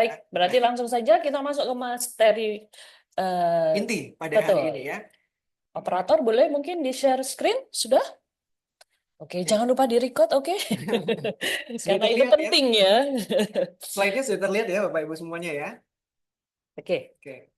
Baik, berarti langsung saja kita masuk ke materi. Inti pada hari Betul. ini ya. Operator boleh mungkin di-share screen? Sudah? Oke, Oke. jangan lupa di-record, oke? Sudah Karena ini terlihat ya. penting ya. Slide-nya sudah terlihat ya Bapak Ibu semuanya ya. Oke. Oke.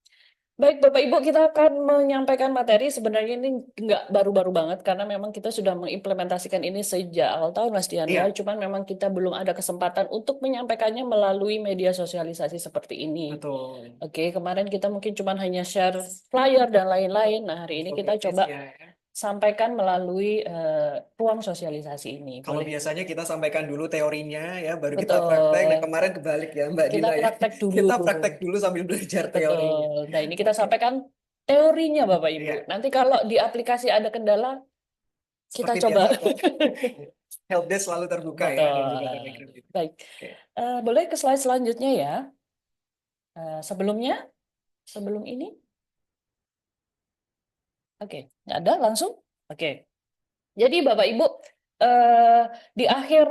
Baik, Bapak Ibu, kita akan menyampaikan materi. Sebenarnya ini nggak baru-baru banget, karena memang kita sudah mengimplementasikan ini sejak awal tahun, Mas Dian ya. Iya, Cuman memang kita belum ada kesempatan untuk menyampaikannya melalui media sosialisasi seperti ini. betul. Oke, kemarin kita mungkin cuma hanya share flyer dan lain-lain. Nah, hari ini kita coba Infografisnya ya. sampaikan melalui ruang sosialisasi ini. Kalau Boleh? biasanya kita sampaikan dulu teorinya ya, baru kita praktek. Nah, Betul. kemarin kebalik ya Mbak Kita Dila ya. praktek dulu. Kita praktek dulu sambil belajar teorinya. Betul. Nah, ini kita Oke. sampaikan teorinya, Bapak Ibu. Iya, Nanti kalau di aplikasi ada kendala, kita seperti coba. biasa kok. Helpdesk selalu terbuka ya dan juga Betul. Telegram juga. Baik. Oke. Boleh ke slide selanjutnya ya. Sebelumnya, sebelum ini. Oke, nggak ada langsung. Oke. Jadi Bapak Ibu, eh, di akhir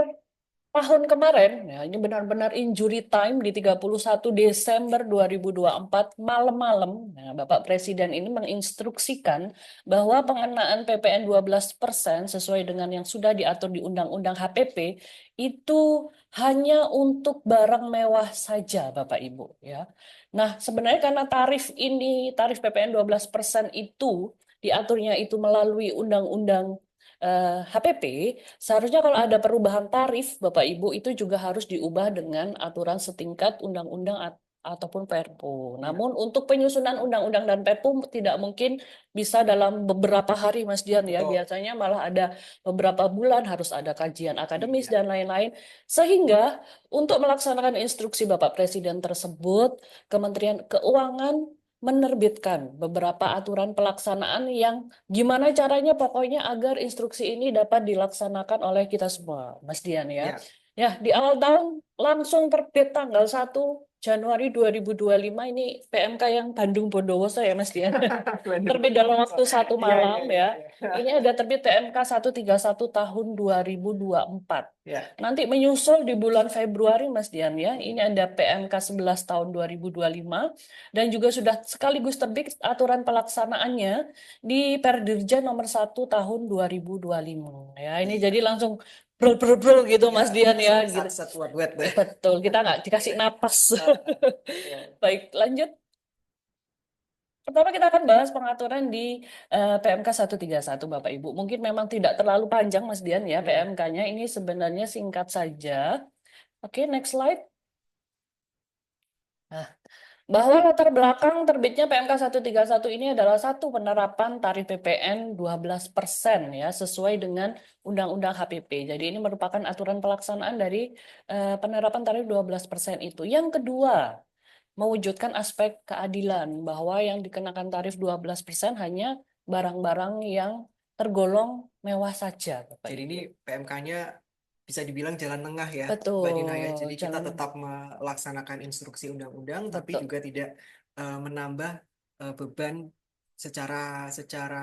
tahun kemarin, ya, ini benar-benar injury time di 31 Desember 2024 malam-malam. Nah, Bapak Presiden ini menginstruksikan bahwa pengenaan PPN 12% sesuai dengan yang sudah diatur di Undang-Undang HPP itu hanya untuk barang mewah saja, Bapak Ibu. Ya. Nah, sebenarnya karena tarif PPN 12% itu diaturnya itu melalui Undang-Undang HPP, seharusnya kalau ada perubahan tarif, Bapak Ibu, itu juga harus diubah dengan aturan setingkat undang-undang ataupun Perpu. Iya, Namun untuk penyusunan undang-undang dan Perpu tidak mungkin bisa dalam beberapa hari, Mas Dian ya. betul. Biasanya malah ada beberapa bulan harus ada kajian akademis Iya. dan lain-lain. Sehingga untuk melaksanakan instruksi Bapak Presiden tersebut, Kementerian Keuangan menerbitkan beberapa aturan pelaksanaan yang gimana caranya pokoknya agar instruksi ini dapat dilaksanakan oleh kita semua, Mas Dian ya. Iya. Ya, di awal tahun langsung terbit tanggal 1 Januari 2025 ini PMK yang Bandung Bondowoso ya Mas Dian. Bandung Terbit dalam Bondowoso. waktu satu Iya, iya, malam iya, ya. iya. Ini ada terbit PMK 131 tahun 2024. Ya, Nanti menyusul di bulan Februari Mas Dian ya. Ini ada PMK 11 tahun 2025 dan juga sudah sekaligus terbit aturan pelaksanaannya di Perdirja nomor 1 tahun 2025. Ya, ini iya. jadi langsung brul brul brul gitu Ya, Mas Dian ya langsung gitu. sat-sat wet-wet deh. Betul, kita nggak dikasih napas. Ya. Baik, lanjut. Pertama kita akan bahas pengaturan di PMK 131 Bapak Ibu. Mungkin memang tidak terlalu panjang Mas Dian ya Hmm. PMK-nya. Ini sebenarnya singkat saja. Oke, next slide. Nah, bahwa latar belakang terbitnya PMK 131 ini adalah satu penerapan tarif PPN 12% ya sesuai dengan Undang-Undang HPP. Jadi ini merupakan aturan pelaksanaan dari penerapan tarif 12% itu. Yang kedua, mewujudkan aspek keadilan bahwa yang dikenakan tarif 12% hanya barang-barang yang tergolong mewah saja, Bapak Jadi ini Ibu. PMK-nya bisa dibilang jalan tengah ya, Mbak Dina ya. Betul, Jadi kita jangan tetap melaksanakan instruksi undang-undang, tapi betul, juga tidak menambah beban secara secara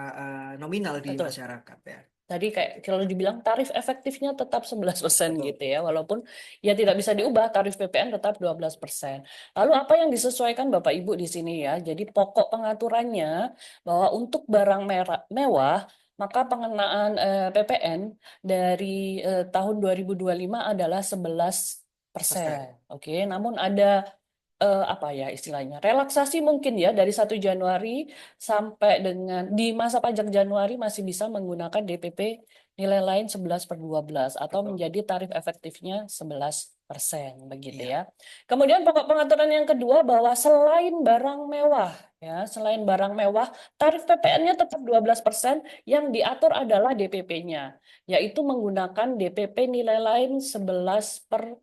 nominal di betul. masyarakat ya. Tadi kayak kalau dibilang tarif efektifnya tetap 11% Betul. gitu ya, walaupun ya tidak bisa diubah tarif PPN tetap 12%. Lalu apa yang disesuaikan Bapak Ibu di sini ya? Jadi pokok pengaturannya bahwa untuk barang mewah maka pengenaan PPN dari tahun 2025 adalah 11%. Persen. Oke, namun ada apa ya istilahnya relaksasi mungkin ya dari 1 Januari sampai dengan di masa pajak Januari masih bisa menggunakan DPP nilai lain 11/12 atau Betul. menjadi tarif efektifnya 11% begitu ya. Iya. Kemudian pokok pengaturan yang kedua bahwa selain barang mewah ya, selain barang mewah tarif PPN-nya tetap 12% yang diatur adalah DPP-nya yaitu menggunakan DPP nilai lain 11/12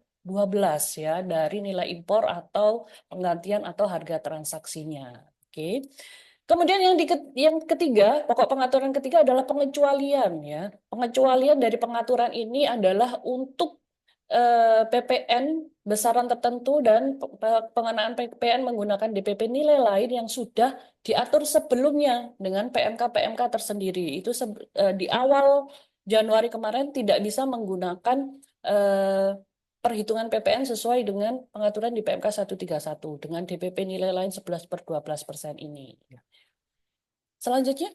ya dari nilai impor atau penggantian atau harga transaksinya. Oke. Kemudian yang ketiga, pokok pengaturan ketiga adalah pengecualian ya. Pengecualian dari pengaturan ini adalah untuk PPN besaran tertentu dan pengenaan PPN menggunakan DPP nilai lain yang sudah diatur sebelumnya dengan PMK-PMK tersendiri. Itu di awal Januari kemarin tidak bisa menggunakan eh, perhitungan PPN sesuai dengan pengaturan di PMK 131 dengan DPP nilai lain 11/12% ini. Selanjutnya,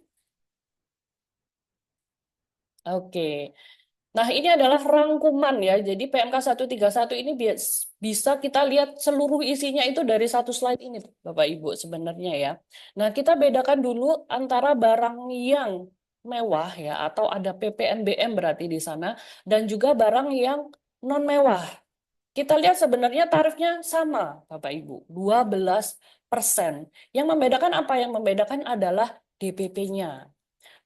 oke. Nah, ini adalah rangkuman ya. Jadi PMK 131 ini bisa kita lihat seluruh isinya itu dari satu slide ini, Bapak Ibu, sebenarnya ya. Nah, kita bedakan dulu antara barang yang mewah ya, atau ada PPNBM berarti di sana, dan juga barang yang non mewah. Kita lihat sebenarnya tarifnya sama, Bapak Ibu, 12%. Yang membedakan apa? Yang membedakan adalah DPP-nya.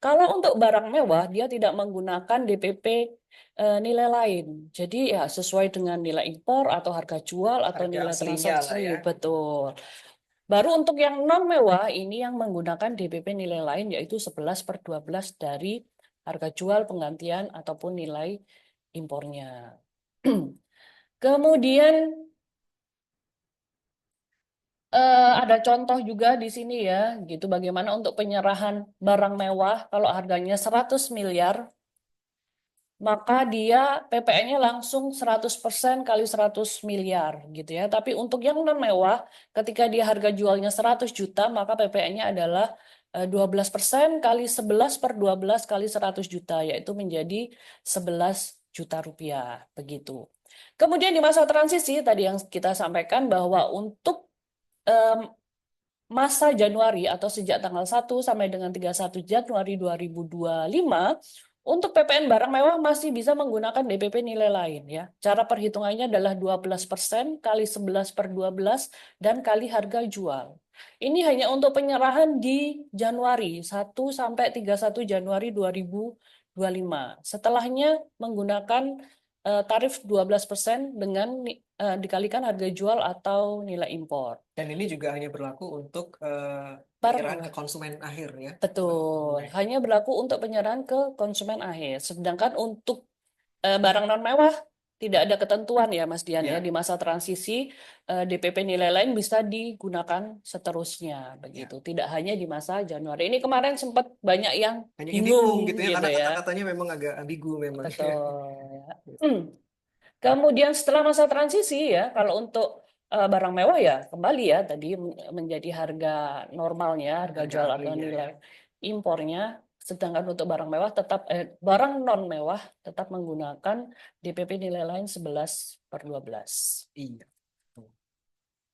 Kalau untuk barang mewah, dia tidak menggunakan DPP nilai lain. Jadi ya sesuai dengan nilai impor atau harga jual atau Harga nilai aslinya lah transaksi. ya. Betul. Baru untuk yang non mewah, ini yang menggunakan DPP nilai lain, yaitu 11/12 dari harga jual, penggantian, ataupun nilai impornya. Kemudian ada contoh juga di sini ya, gitu bagaimana untuk penyerahan barang mewah kalau harganya 100 miliar, maka dia PPN-nya langsung 100% kali 100 miliar gitu ya. Tapi untuk yang non mewah, ketika dia harga jualnya 100 juta, maka PPN-nya adalah 12% kali 11/12 kali 100 juta, yaitu menjadi 11 juta rupiah, begitu. Kemudian di masa transisi, tadi yang kita sampaikan bahwa untuk em, masa Januari atau sejak tanggal 1 sampai dengan 31 Januari 2025 untuk PPN barang mewah masih bisa menggunakan DPP nilai lain ya. Cara perhitungannya adalah 12% kali 11/12 dan kali harga jual. Ini hanya untuk penyerahan di Januari 1 sampai 31 Januari 2025. Setelahnya menggunakan tarif 12% dengan dikalikan harga jual atau nilai impor. Dan ini juga hanya berlaku untuk Barang penyerahan ke mewah. konsumen akhir ya. Betul, Baik. hanya berlaku untuk penyerahan ke konsumen akhir. Sedangkan untuk barang non mewah tidak ada ketentuan ya Mas Dian ya, Ya, di masa transisi DPP nilai lain bisa digunakan seterusnya begitu. ya. Tidak hanya di masa Januari. Ini kemarin sempat banyak yang Banyak yang bingung bingung gitu ya, gitu karena ya. kata-katanya memang agak ambigu memang. Betul. Ya. Kemudian setelah masa transisi ya, kalau untuk barang mewah ya kembali ya tadi menjadi harga normalnya, harga Harga jual atau aslinya ya. nilai impornya. Sedangkan untuk barang mewah tetap barang non mewah tetap menggunakan DPP nilai lain 11/12. Iya.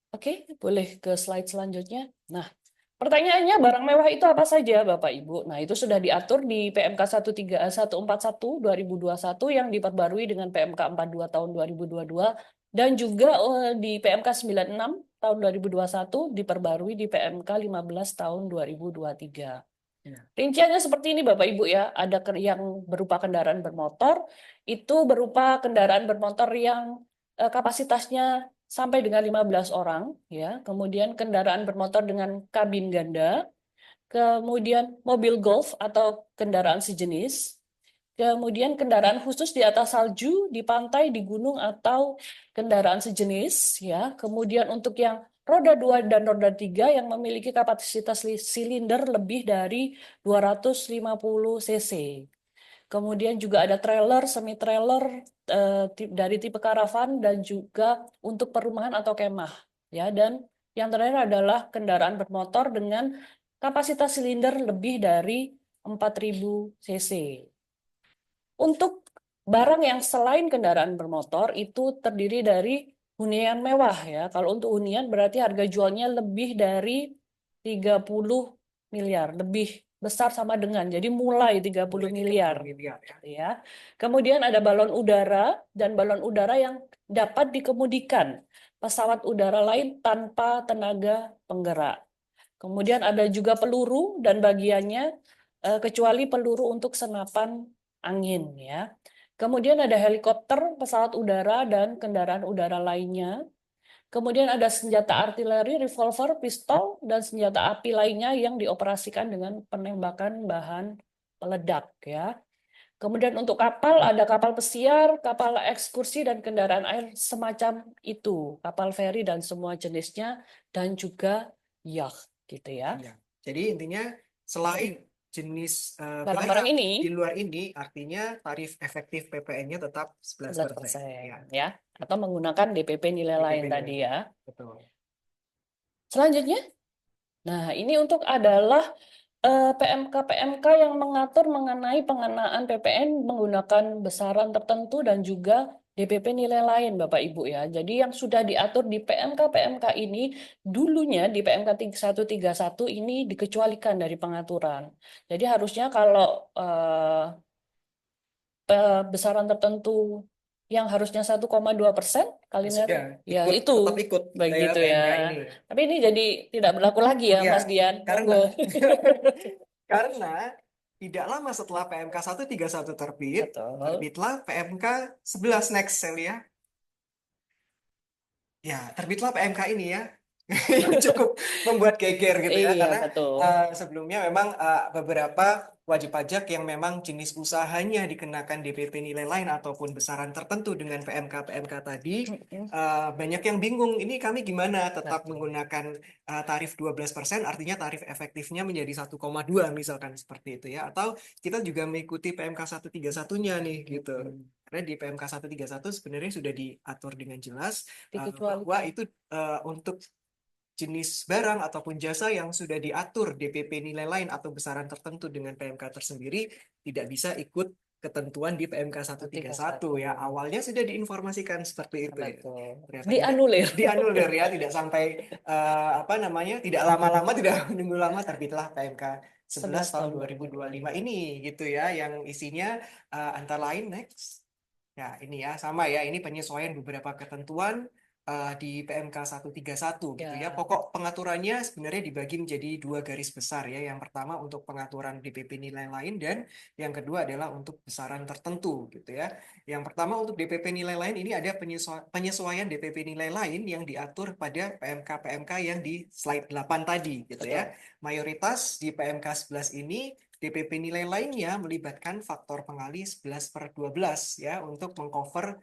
Oke, boleh ke slide selanjutnya. Nah, pertanyaannya barang mewah itu apa saja, Bapak Ibu? Nah, itu sudah diatur di PMK 141 2021 yang diperbarui dengan PMK 42 tahun 2022 dan juga di PMK 96 tahun 2021 diperbarui di PMK 15 tahun 2023. Ya. Rinciannya seperti ini Bapak Ibu ya, ada yang berupa kendaraan bermotor, itu berupa kendaraan bermotor yang kapasitasnya sampai dengan 15 orang ya. Kemudian kendaraan bermotor dengan kabin ganda, kemudian mobil golf atau kendaraan sejenis, kemudian kendaraan khusus di atas salju, di pantai, di gunung atau kendaraan sejenis ya. Kemudian untuk yang roda 2 dan roda 3 yang memiliki kapasitas silinder lebih dari 250 cc. Kemudian juga ada trailer, semi trailer dari tipe karavan dan juga untuk perumahan atau kemah ya. Dan yang terakhir adalah kendaraan bermotor dengan kapasitas silinder lebih dari 4000 cc. Untuk barang yang selain kendaraan bermotor itu terdiri dari hunian mewah ya. Kalau untuk hunian berarti harga jualnya lebih dari 30 miliar, lebih besar sama dengan. Jadi mulai 30 Mulai 30 miliar miliar ya. ya. Kemudian ada balon udara dan balon udara yang dapat dikemudikan pesawat udara lain tanpa tenaga penggerak. Kemudian ada juga peluru dan bagiannya kecuali peluru untuk senapan angin ya. Kemudian ada helikopter, pesawat udara dan kendaraan udara lainnya. Kemudian ada senjata artileri, revolver, pistol dan senjata api lainnya yang dioperasikan dengan penembakan bahan peledak ya. Kemudian untuk kapal ada kapal pesiar, kapal ekskursi dan kendaraan air semacam itu, kapal feri dan semua jenisnya dan juga yacht gitu ya. Iya. Jadi intinya selain jenis barang-barang barang ini di luar ini, artinya tarif efektif PPN-nya tetap 11%. 11% Ya, ya, atau menggunakan DPP nilai lain DPP nilai. tadi ya. Betul. Selanjutnya, nah ini untuk adalah PMK-PMK yang mengatur mengenai pengenaan PPN menggunakan besaran tertentu dan juga DPP nilai lain, Bapak Ibu ya. Jadi yang sudah diatur di PMK-PMK ini dulunya di PMK 131 ini dikecualikan dari pengaturan. Jadi harusnya kalau besaran tertentu yang harusnya 1,2% Ya Kaliner, sudah, ya ikut itu tetap ikut ya begitu ya. PMK ini. Tapi ini jadi tidak berlaku lagi ya, Ya, Mas Dian. karena Monggo. karena tidak lama setelah PMK 131 terbit, Betul. terbitlah PMK 11 next sel ya. Ya, terbitlah PMK ini ya. Yang cukup membuat geger gitu ya, Iya, karena betul. sebelumnya memang beberapa wajib pajak yang memang jenis usahanya dikenakan DPP nilai lain ataupun besaran tertentu dengan PMK-PMK tadi, Mm-mm. banyak yang bingung, ini kami gimana tetap Betul. menggunakan tarif 12%, artinya tarif efektifnya menjadi 1,2 misalkan seperti itu ya, atau kita juga mengikuti PMK 131-nya nih gitu. Karena di PMK 131 sebenarnya sudah diatur dengan jelas bahwa Dikecualikan. itu untuk jenis barang ataupun jasa yang sudah diatur DPP nilai lain atau besaran tertentu dengan PMK tersendiri tidak bisa ikut ketentuan di PMK 131 ya. 131. Awalnya sudah diinformasikan seperti itu ya. Betul. Ternyata tidak Dianulir. dianulir ya, tidak sampai apa namanya, tidak lama-lama, tidak menunggu lama terbitlah PMK 11 11 tahun tahun 2025 2025. ini gitu ya, yang isinya antara lain next. Ya, ini ya sama ya, ini penyesuaian beberapa ketentuan di PMK 131 gitu ya. Ya, Pokok pengaturannya sebenarnya dibagi menjadi dua garis besar ya. Yang pertama untuk pengaturan DPP nilai lain dan yang kedua adalah untuk besaran tertentu gitu ya. Yang pertama untuk DPP nilai lain ini ada penyesuaian DPP nilai lain yang diatur pada PMK-PMK yang di slide 8 tadi gitu ya. betul. Mayoritas di PMK 11 ini DPP nilai lainnya melibatkan faktor pengali 11/12 ya untuk mengcover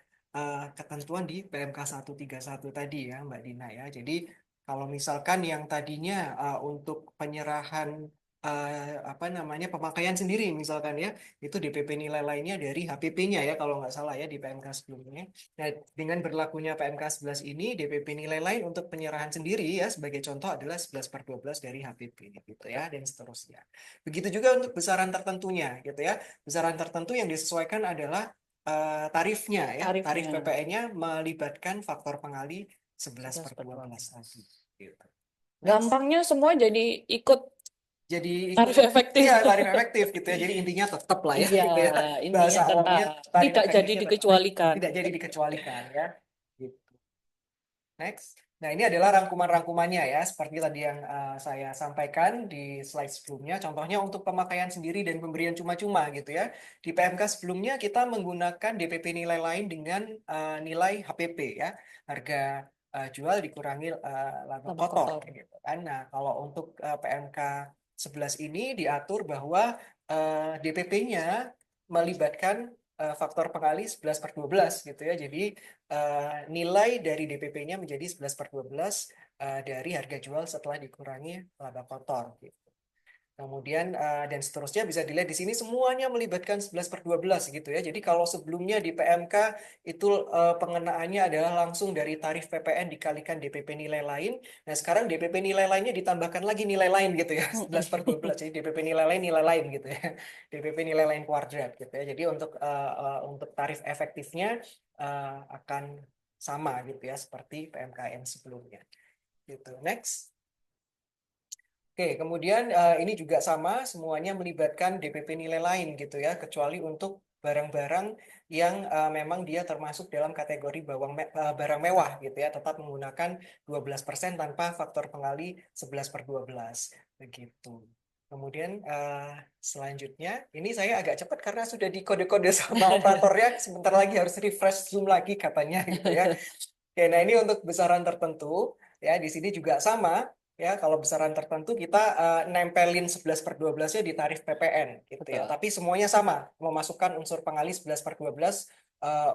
ketentuan di PMK 131 tadi ya Mbak Dina ya. Jadi kalau misalkan yang tadinya untuk penyerahan apa namanya pemakaian sendiri misalkan ya, itu DPP nilai lainnya dari HPP-nya ya kalau nggak salah ya di PMK sebelumnya. Nah, dengan berlakunya PMK 11 ini, DPP nilai lain untuk penyerahan sendiri ya sebagai contoh adalah 11/12 dari HPP gitu ya, dan seterusnya. Begitu juga untuk besaran tertentunya gitu ya. Besaran tertentu yang disesuaikan adalah tarifnya ya. Tarif Tarifnya PPN-nya melibatkan faktor pengali 11 11 per per 12 12. tadi. Gitu. Next. Gampangnya semua jadi ikut Jadi ikut tarif efektif. ya tarif efektif gitu ya. Jadi intinya tetap lah ya Iya, gitu ya. intinya Bahasa tetap awamnya tarif tidak jadi efektifnya tetap. dikecualikan. Tidak jadi dikecualikan ya. Gitu. Next. Nah, ini adalah rangkuman-rangkumannya ya, seperti tadi yang saya sampaikan di slide sebelumnya. Contohnya untuk pemakaian sendiri dan pemberian cuma-cuma gitu ya. Di PMK sebelumnya kita menggunakan DPP nilai lain dengan nilai HPP ya, harga jual dikurangi laba Laba kotor kotor. gitu kan. Nah, kalau untuk PMK 11 ini diatur bahwa DPP-nya melibatkan faktor pengali 11/12 gitu ya. Jadi nilai dari DPP-nya menjadi 11/12 dari harga jual setelah dikurangi laba kotor gitu. Kemudian dan seterusnya bisa dilihat di sini semuanya melibatkan 11/12 gitu ya. Jadi kalau sebelumnya di PMK itu pengenaannya adalah langsung dari tarif PPN dikalikan DPP nilai lain. Nah, sekarang DPP nilai lainnya ditambahkan lagi nilai lain gitu ya. 11/12. Jadi DPP nilai lain gitu ya. DPP nilai lain kuadrat gitu ya. Jadi untuk tarif efektifnya akan sama gitu ya seperti PMKN sebelumnya. Gitu. Next. Oke, kemudian ini juga sama, semuanya melibatkan DPP nilai lain gitu ya, kecuali untuk barang-barang yang memang dia termasuk dalam kategori barang mewah gitu ya, tetap menggunakan 12% tanpa faktor pengali 11/12 begitu. Kemudian selanjutnya, ini saya agak cepat karena sudah dikode-kode sama operatornya, sebentar lagi harus refresh Zoom lagi katanya gitu ya. Oke, nah ini untuk besaran tertentu ya, di sini juga sama. Ya, kalau besaran tertentu kita nempelin 11/12-nya di tarif PPN gitu ya. Betul. Tapi semuanya sama, memasukkan unsur pengali 11/12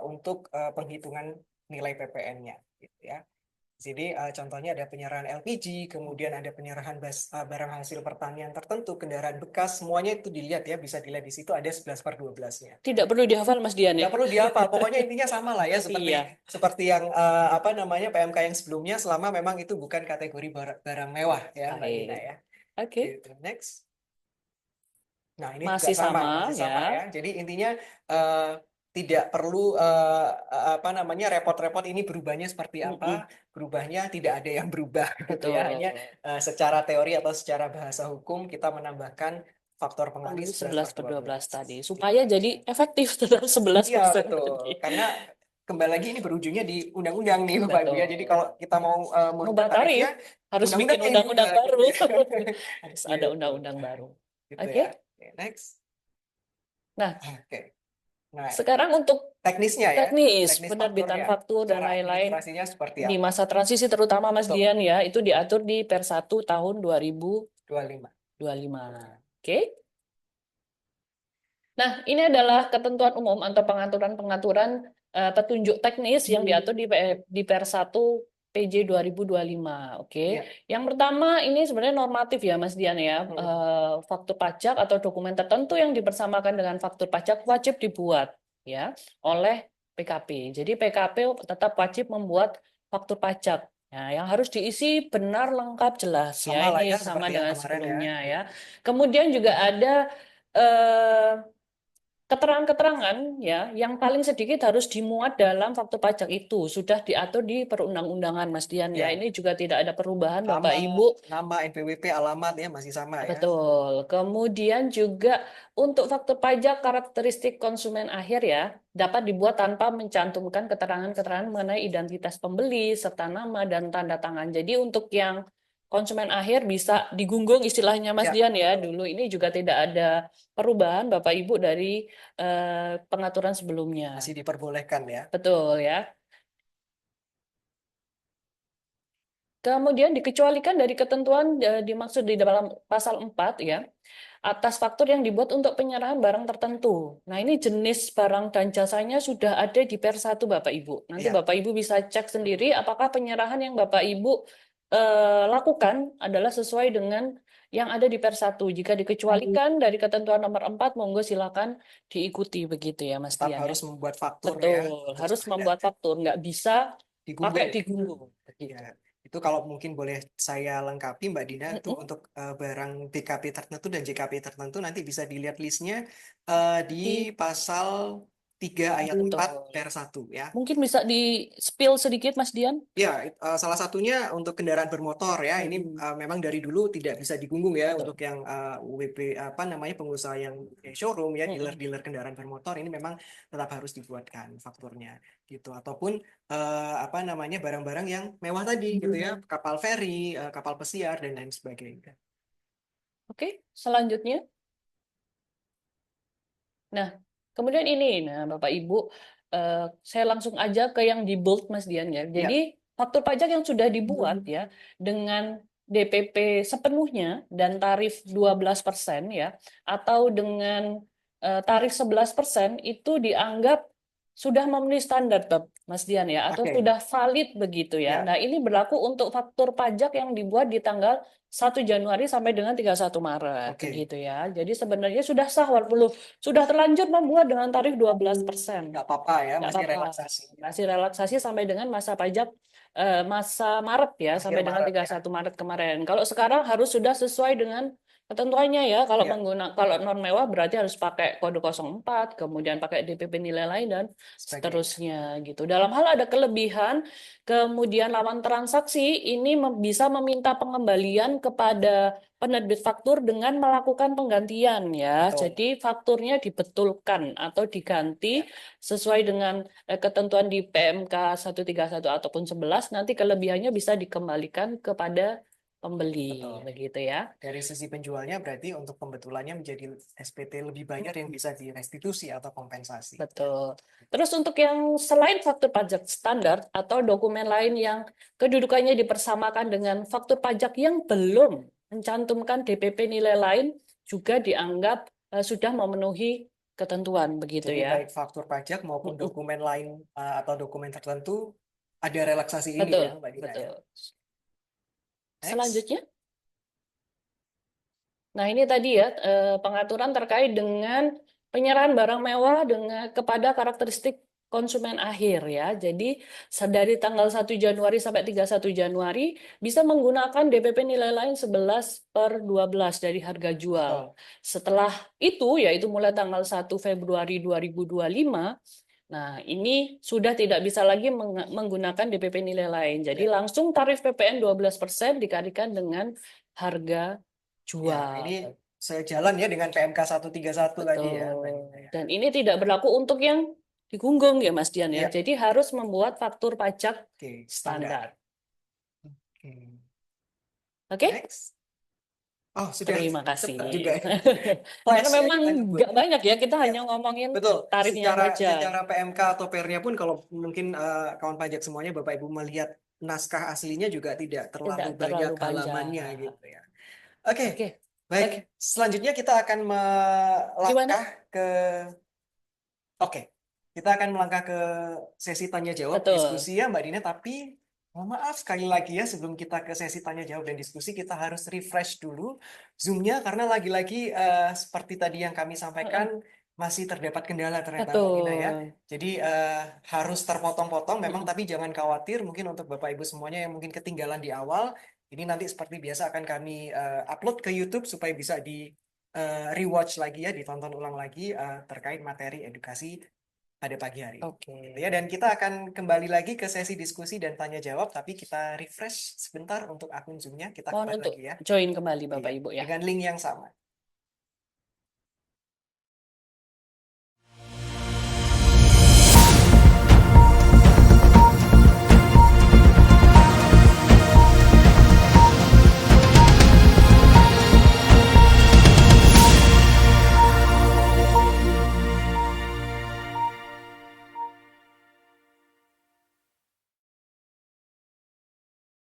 untuk penghitungan nilai PPN-nya gitu ya. Di sini contohnya ada penyerahan LPG, kemudian ada penyerahan barang hasil pertanian tertentu, kendaraan bekas, semuanya itu dilihat ya, bisa dilihat di situ ada 11/12-nya. Tidak perlu dihafal Mas Dian ya. Nggak perlu dihafal, pokoknya intinya sama lah ya, seperti Iya. seperti yang apa namanya PMK yang sebelumnya, selama memang itu bukan kategori barang mewah ya, Mbak Dina Baik. ya. Oke. Gitu. Next. Nah, ini juga Masih sama, sama masih ya. sama ya. Jadi intinya eh, tidak perlu apa namanya repot-repot ini berubahnya seperti apa, Mm-mm. berubahnya tidak ada yang berubah gitu ya. Hanya Betul. secara teori atau secara bahasa hukum kita menambahkan faktor pengalih Pembeli 11 11 per per dua 12 belas tadi. Gitu Supaya jadi aja. efektif tetap Iya, 11% betul. tadi. Karena kembali lagi ini berujungnya di undang-undang nih Bapak Ibu ya. Jadi kalau Betul. kita mau merubah Ngubah tarifnya, tarif, harus bikin undang-undangnya yang undang-undang diubah baru. gitu ya. Harus ada Gitu. undang-undang baru. Gitu Oke. ya. Oke, next. Nah, Oke. Nah, sekarang untuk teknisnya ya. teknis, Teknis penerbitan fakturnya. faktur dan Cara lain-lain administrasinya seperti di apa? masa transisi terutama Mas Betul. Dian ya, itu diatur di Per 1 tahun 25. 2025. Oke. Nah, ini adalah ketentuan umum atau pengaturan-pengaturan petunjuk teknis yang diatur di Per 1 PJ 2025. Oke. Ya. Yang pertama ini sebenarnya normatif ya Mas Dian ya. Hmm. Faktur pajak atau dokumen tertentu yang dipersamakan dengan faktur pajak wajib dibuat ya oleh PKP. Jadi PKP tetap wajib membuat faktur pajak. Nah, yang harus diisi benar, lengkap, jelas ya. Sama lah Ini ya sama seperti yang dengan kemarin ya. sebelumnya ya. Kemudian juga ada eh, keterangan-keterangan ya yang paling sedikit harus dimuat dalam faktur pajak itu sudah diatur di perundang-undangan Mas Dian ya. Ya. Ini juga tidak ada perubahan Bapak Sama Ibu. nama NPWP alamat ya masih sama ya. Betul. Kemudian juga untuk faktur pajak karakteristik konsumen akhir ya dapat dibuat tanpa mencantumkan keterangan-keterangan mengenai identitas pembeli serta nama dan tanda tangan. Jadi untuk yang konsumen akhir bisa digunggung istilahnya Mas Ya, Dian ya. betul. Dulu ini juga tidak ada perubahan Bapak Ibu dari pengaturan sebelumnya. Masih diperbolehkan ya. Betul ya. Kemudian dikecualikan dari ketentuan dimaksud di dalam pasal 4 ya, atas faktur yang dibuat untuk penyerahan barang tertentu. Nah, ini jenis barang dan jasanya sudah ada di Per 1 Bapak Ibu. Nanti Iya. Bapak Ibu bisa cek sendiri apakah penyerahan yang Bapak Ibu lakukan adalah sesuai dengan yang ada di Per 1. Jika dikecualikan dari ketentuan nomor 4, monggo silakan diikuti begitu ya Mas Tetap Dian ya. harus membuat faktur ya Betul, untuk harus tidak membuat faktur, nggak bisa pakai digunggung. digunggu. Ya, Begitu. itu kalau mungkin boleh saya lengkapi Mbak Dina, itu Mm-mm. untuk barang BKP tertentu dan JKP tertentu nanti bisa dilihat listnya di Di pasal 3 ayat 4 betul. Per 1 ya. Mungkin bisa di-spill sedikit, Mas Dian? Ya, salah satunya untuk kendaraan bermotor ya. Ini Mm-mm. memang dari dulu tidak bisa digunggung ya Betul. untuk yang WP apa namanya pengusaha yang showroom ya, Mm-mm. dealer-dealer kendaraan bermotor ini memang tetap harus dibuatkan fakturnya gitu. Ataupun apa namanya barang-barang yang mewah tadi gitu ya, kapal feri, kapal pesiar dan lain sebagainya. Oke, selanjutnya. Nah, kemudian ini, nah Bapak Ibu, saya langsung aja ke yang di bold, Mas Dian ya. Jadi Ya, faktur pajak yang sudah dibuat ya dengan DPP sepenuhnya dan tarif 12% ya, atau dengan tarif 11% itu dianggap sudah memenuhi standar, Mas Dian ya, atau oke. sudah valid begitu ya. Ya, Nah, ini berlaku untuk faktur pajak yang dibuat di tanggal 1 Januari sampai dengan 31 Maret, oke. begitu ya. Jadi sebenarnya sudah sah walaupun sudah terlanjur membuat dengan tarif 12%. Nggak apa-apa ya, Nggak masih apa-apa. relaksasi. Masih relaksasi sampai dengan masa pajak masa Maret ya, Akhir sampai dengan Maret tiga puluh ya. satu Maret kemarin. Kalau sekarang harus sudah sesuai dengan ketentuannya ya. Ya, Kalau non mewah berarti harus pakai kode 04, kemudian pakai DPP nilai lain dan sebagainya. seterusnya gitu. Dalam hal ada kelebihan, kemudian lawan transaksi ini bisa meminta pengembalian kepada penerbit faktur dengan melakukan penggantian ya. Betul. Jadi fakturnya dibetulkan atau diganti Ya. sesuai dengan ketentuan di PMK 131 ataupun 11, nanti kelebihannya bisa dikembalikan kepada pembeli Betul. begitu ya. Dari sisi penjualnya berarti untuk pembetulannya menjadi SPT lebih banyak yang bisa direstitusi atau kompensasi. Betul. Terus untuk yang selain faktur pajak standar atau dokumen lain yang kedudukannya dipersamakan dengan faktur pajak yang belum mencantumkan DPP nilai lain juga dianggap sudah memenuhi ketentuan begitu Jadi ya. baik faktur pajak maupun dokumen lain atau dokumen tertentu ada relaksasi ini Betul, ya, Mbak Dina ya. betul. Next. Selanjutnya, nah ini tadi ya pengaturan terkait dengan penyerahan barang mewah dengan kepada karakteristik konsumen akhir ya. Jadi dari tanggal 1 Januari sampai 31 Januari bisa menggunakan DPP nilai lain 11/12 dari harga jual. Betul. Setelah itu yaitu mulai tanggal 1 Februari 2025. Nah, ini sudah tidak bisa lagi menggunakan DPP nilai lain. Jadi Ya. langsung tarif PPN 12% dikalikan dengan harga Ya, ini jual. sejalan ya dengan PMK 131 tadi ya, Mbak Betul. Dina ya. Dan ini tidak berlaku untuk yang digunggung ya Mas Dian ya. Iya, Jadi harus membuat faktur pajak oke, standar. standar. Oke. Oke? Next. Oh, sudah Terima kasih. cepat juga ya. Karena Flash ya memang kita nyebut. nggak banyak ya, kita Ya, hanya ngomongin betul. tarifnya Secara saja. secara PMK atau PR-nya pun kalau mungkin kawan pajak semuanya Bapak Ibu melihat naskah aslinya juga tidak terlalu Tidak banyak terlalu panjang. halamannya gitu ya. Oke, Oke, baik. oke. Selanjutnya kita akan Gimana? melangkah ke Oke, kita akan melangkah ke sesi tanya jawab Betul. diskusi ya Mbak Dina, tapi mohon maaf sekali lagi ya sebelum kita ke sesi tanya jawab dan diskusi kita harus refresh dulu Zoom-nya karena lagi-lagi seperti tadi yang kami sampaikan Heeh. masih terdapat kendala ternyata Mbak Dina ya. Betul. Jadi harus terpotong-potong memang Mm-mm. tapi jangan khawatir mungkin untuk Bapak Ibu semuanya yang mungkin ketinggalan di awal ini nanti seperti biasa akan kami upload ke YouTube supaya bisa di rewatch lagi ya, ditonton ulang lagi terkait materi edukasi pada pagi hari ini. Oke. Gitu ya, dan kita akan kembali lagi ke sesi diskusi dan tanya jawab, tapi kita refresh sebentar untuk akun Zoom-nya, kita Mohon kembali untuk lagi ya. join kembali Iya, Bapak Ibu ya. dengan link yang sama.